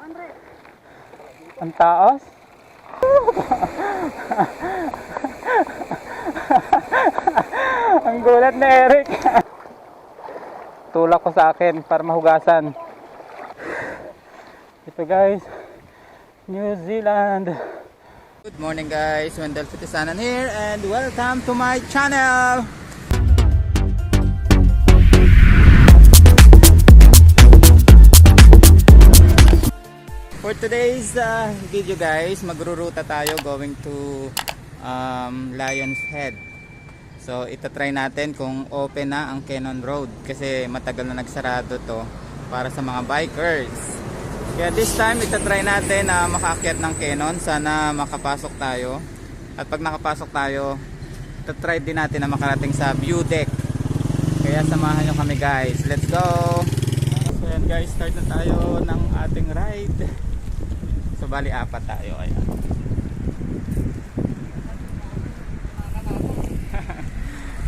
Ang taas. Ang gulat ni Eric. Tulak ko sa akin para mahugasan. Ito guys, New Zealand. Good morning guys, Zealand of Pangasinan here and welcome to my channel. For today's video guys, magruruta tayo going to Lion's Head. So itatry natin kung open na ang Kennon Road kasi matagal na nagsarado to para sa mga bikers. Kaya this time itatry natin na makaakyat ng Kennon. Sana makapasok tayo. At pag nakapasok tayo, itatry din natin na makarating sa view deck. Kaya samahan nyo kami guys. Let's go! So yan guys, start na tayo ng ating ride. So bali apat tayo, ayan.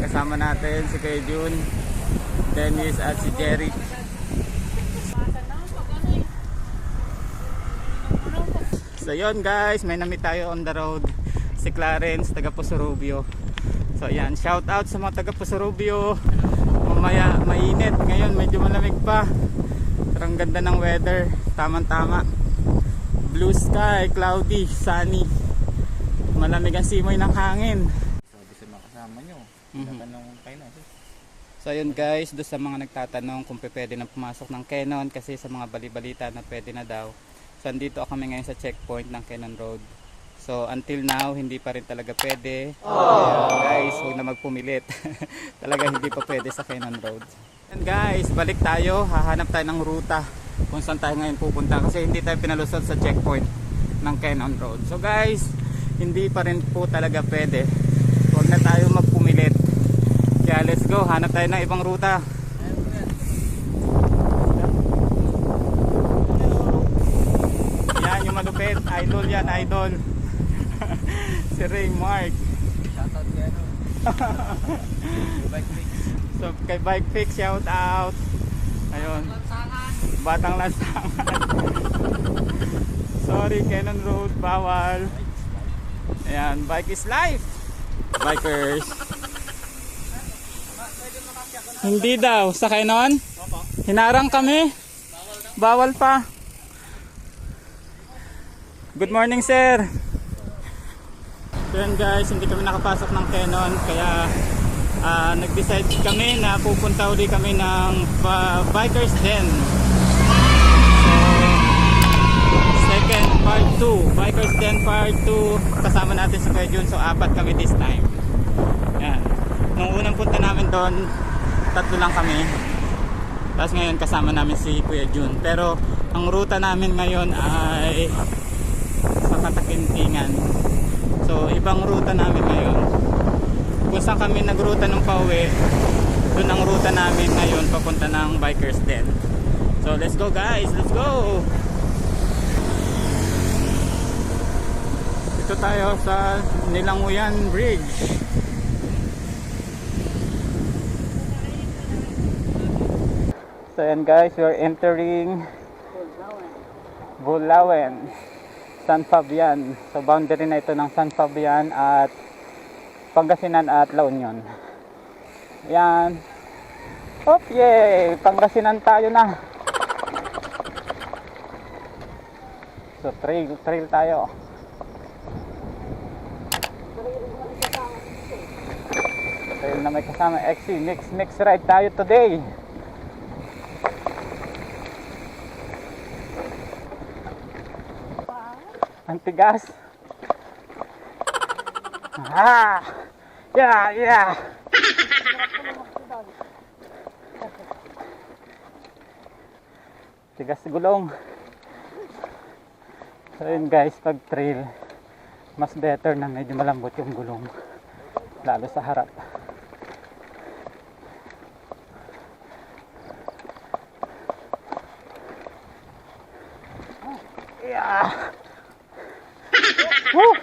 Kasama natin si Kuya Jun, Dennis at si Jerry. So yun guys, may namit tayo on the road, si Clarence, taga Pusurubio. So ayan, shout out sa mga taga Pusurubio. Mamaya mainit, ngayon medyo malamig pa. Pero ang ganda ng weather, tamang tama. Blue sky, cloudy, sunny. Malamig ang simoy ng hangin. Sabi sa mga kasama nyo, natanong kayo na. So yun guys, doon sa mga nagtatanong kung pwede na pumasok ng Kennon kasi sa mga balibalita na pwede na daw. So andito kami ngayon sa checkpoint ng Kennon Road. So until now, hindi pa rin talaga pwede. Guys, huwag na magpumilit. Talaga hindi pa pwede sa Kennon Road. And guys, balik tayo, hahanap tayo ng ruta kung saan tayo ngayon pupunta kasi hindi tayo pinalusot sa checkpoint ng Kennon Road. So guys, hindi pa rin po talaga pwede. Huwag na tayo magpumilit. Kaya let's go, hanap tayo ng ibang ruta. Yan yung malupit, idol yan, idol. Si Ray Mark. Shoutout kay ano. Bike Fix. So kay Bike Fix, shout out. Ayun. Batang Lansangan. Sorry, Kennon Road, bawal. Ayan, bike is life. Bikers. Hindi daw, sa Kennon? Hinarang kami. Bawal pa. Good morning, sir. Ayan guys, hindi kami nakapasok ng Kennon. Kaya nag-decide kami na pupunta uli kami ng Bikers Den. Second part 2, Bikers Den part 2. Kasama natin si Kuya Jun, so apat kami this time. Yan. Nung unang punta namin doon, tatlo lang kami. Tapos ngayon kasama namin si Kuya Jun. Pero ang ruta namin ngayon ay sa Catagintingan. So ibang ruta namin ngayon. Kung saan kami nagruta nung pauwi, doon ang ruta namin ngayon papunta ng Bikers Den. So let's go guys, let's go! Dito tayo sa Nilanguyan Bridge. So yan guys, we are entering Bulawen, San Fabian. So boundary na ito ng San Fabian at Pangasinan at La Union. Yan. Oh yay! Pangasinan tayo na. So trail tayo. Trail na may kasama XC. Next ride tayo today. Antigas. Yeah. Tigas gulong. So yun guys, pag trail, mas better na medyo malambot yung gulong, lalo sa harap. Yeah. Woo!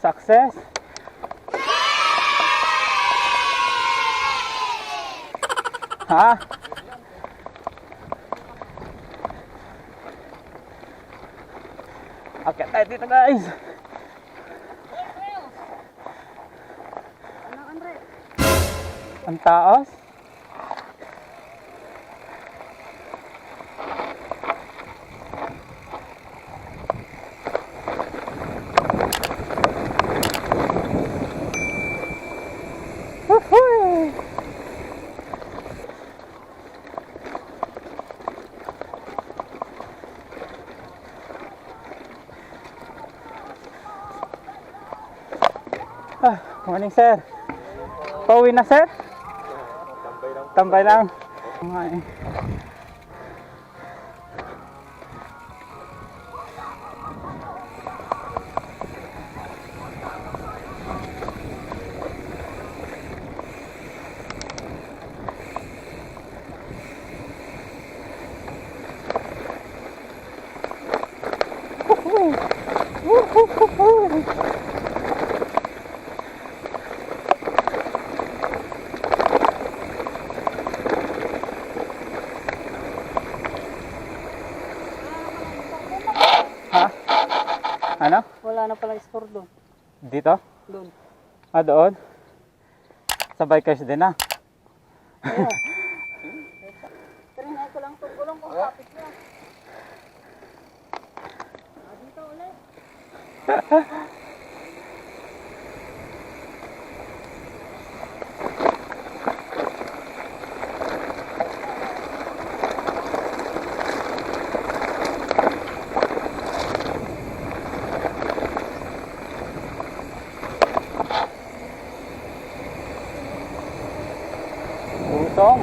Success. Ha? Akit tayo dito guys. Ang taas. Woohoo! Morning sir. Pauwi na sir? Tambay lang. Ha? Ano? Wala na pala store doon. Dito? Doon. Ah, doon? Sa bikers din ah. Ayan. Trinay ko lang itong gulong kung kapit niya. Dito ulit. Utong.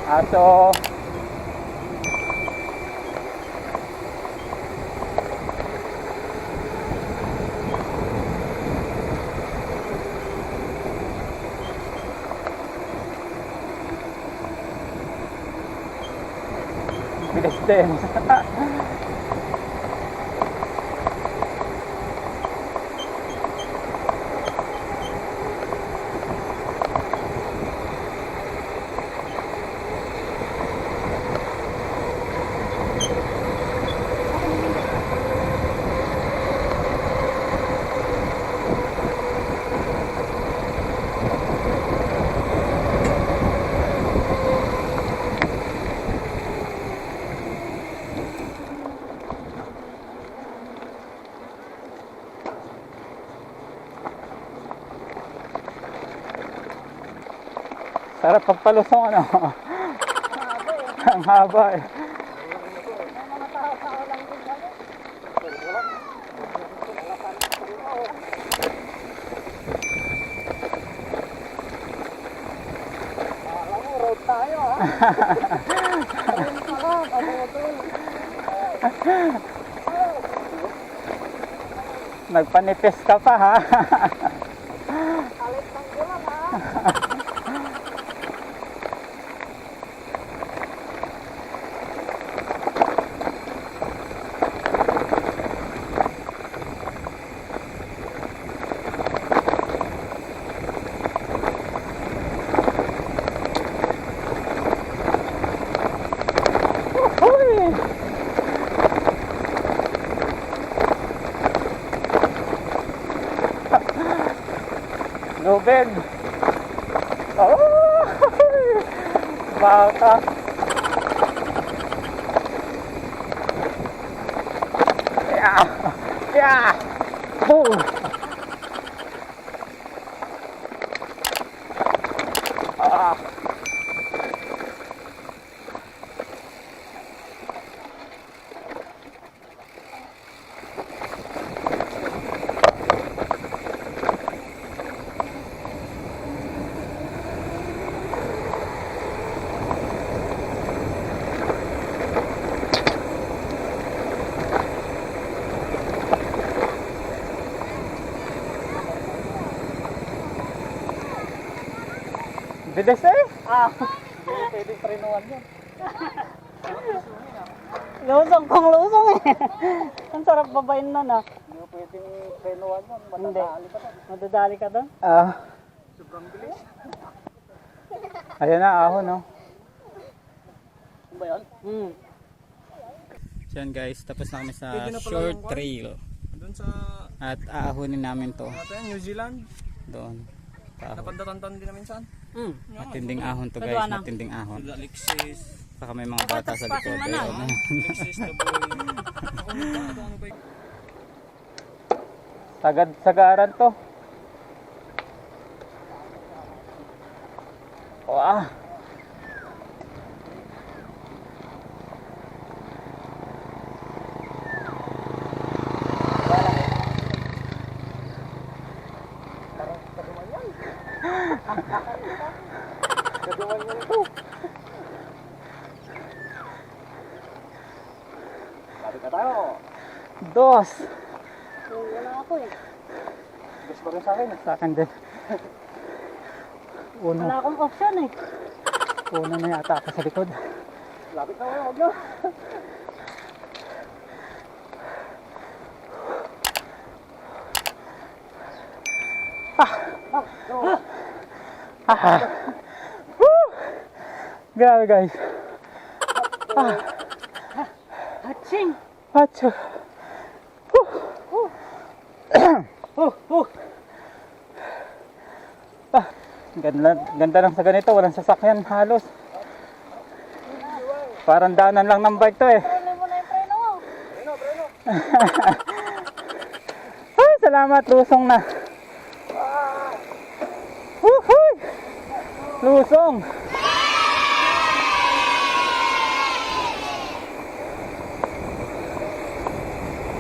Aso. Bilis din. Sarap pagpalusong ano. Ang haba eh. Mga tao-tao lang din kami. Alam mo, road tayo ha. Ayun pala, kabutol. Nagpanipis ka pa ha. Kalit ng gulong ha. Lubid. Oh! Baka. Yeah. Yeah. Boom. Ah. Bilis eh. Ah. Hindi pwedeng prenuan yun. Lusong kong lusong eh. Ang sarap babayin nun ah. Hindi mo pwedeng prenuan yun. Madadali ka doon. Madadali ka doon? Sobrang bilis. Ayan na, ahon no. Ano ba yun? So yan guys, tapos na kami sa short trail. Doon sa At aahonin namin to New Zealand. doon. Paahon. Napandatantan din na minsan. Matinding ahon to guys, matinding ahon. Alexis. Saka may mga bata sa likod. Ayun. Alexis na boy. Sagad-sagaran to. Wow. Gaduman yun ito. Sabi ka tayo. Dos. Wala ako eh. Gusto rin sa akin. Sa akin din. Uno. Wala akong option eh. Uno na yata ako sa likod. Lapit na huwag no. Woo! Grabe guys. Haching! Hacho. Ganda lang sa ganito, walang sasakyan halos. Parang daanan lang ng bike to eh. Preno mo na yung preno mo. Ay, salamat, lusong na. Woohoo! Lusong.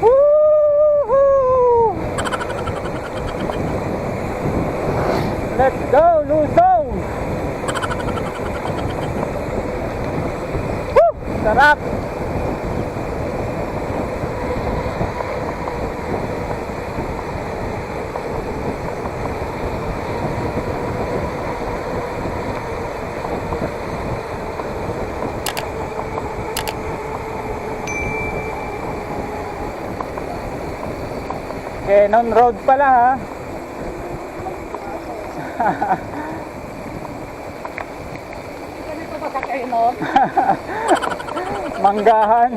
Woohoo! Let's go, lusong. Woo! Sarap. Kennon Road pala ha. Ganito ba sa Kennon? Manggahan.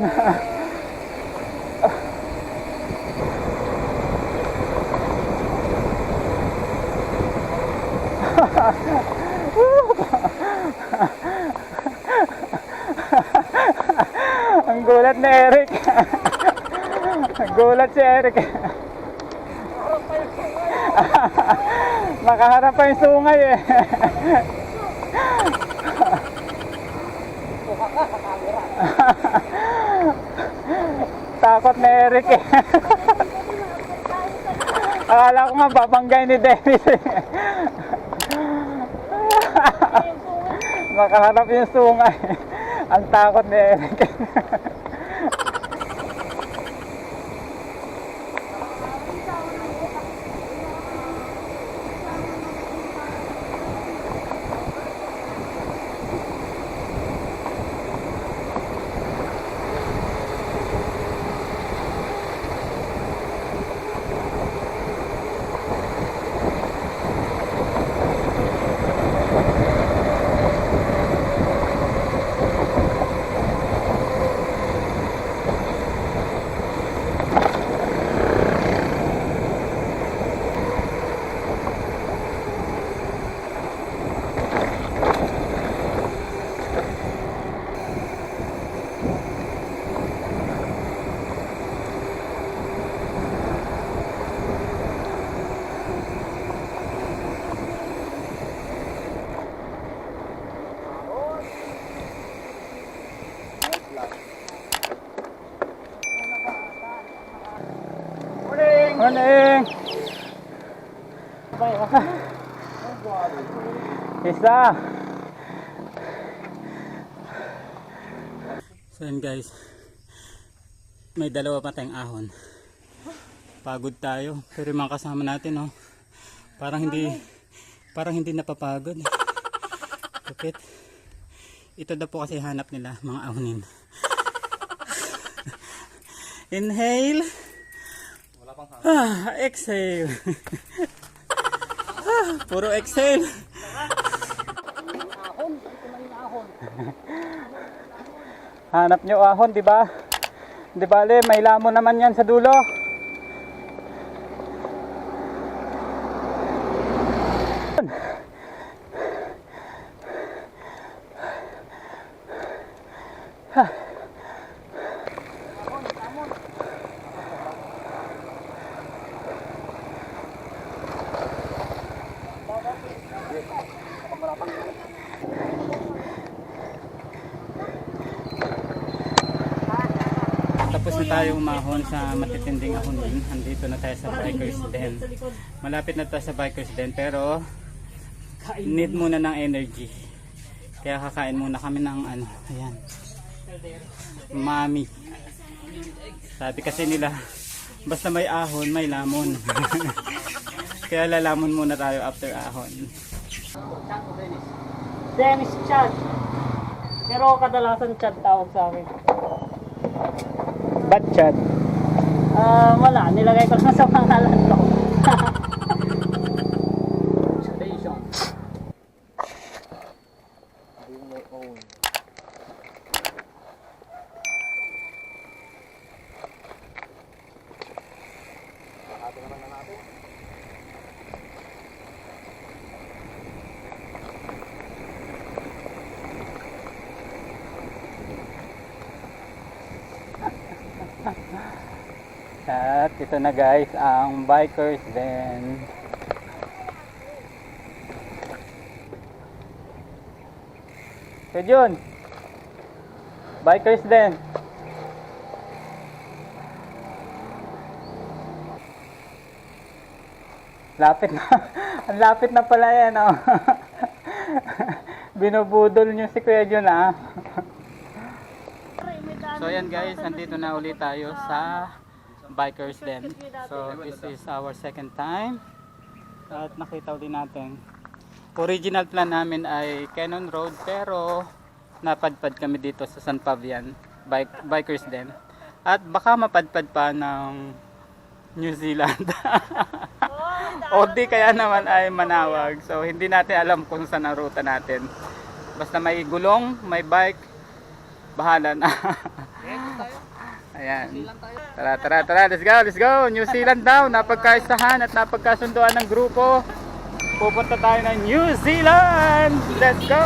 Ang gulat ni Eric. Ang gulat si Eric. Makaharap pa yung sungay eh. Takot ni Eric eh. Akala ko nga babanggay ni Dennis eh. Makaharap yung sungay. Ang takot ni Eric. Morning! Isa! So yun guys, may dalawa pa tayong ahon. Pagod tayo, pero yung mga kasama natin, oh, parang hindi napapagod. Kapit. Ito daw po kasi hanap nila, mga ahonin. Inhale. Wala pang hangin. Exhale. Puro exhale. Ahon, ito na yung ahon. Hanap nyo ahon, di ba? Di bale, may lamon naman yan sa dulo. Tapos na tayo umahon sa matitinding ahonin. Andito na tayo sa Bikers Den. Malapit na tayo sa Bikers Den, pero need muna ng energy. Kaya kakain muna kami ng ano, ayan, mami. Sabi kasi nila, basta may ahon, may lamon. Kaya lalamon muna tayo after ahon. Dennis Chad. Pero kadalasan Chad tawag sa akin. Ba't chat? Wala, nilagay ko lang sa pangalan ko. Station. At ito na guys, ang Bikers Den. So yun, Bikers Den. Lapit na. Ang lapit na pala yan, oh. Binubudol nyo si Kuya Jun, ah. So ayan guys, nandito na ulit tayo sa Bikers Den. So this is our second time. At nakita ulit natin. Original plan namin ay Kennon Road, pero napadpad kami dito sa San Fabian Bikers Den. At baka mapadpad pa ng New Zealand. O di kaya naman ay Manawag. So hindi natin alam kung saan ang ruta natin. Basta may gulong, may bike, bahala na. Ayan. Tara, let's go. New Zealand daw, napagkaisahan at napagkasunduan ng grupo. Pupunta tayo ng New Zealand. Let's go.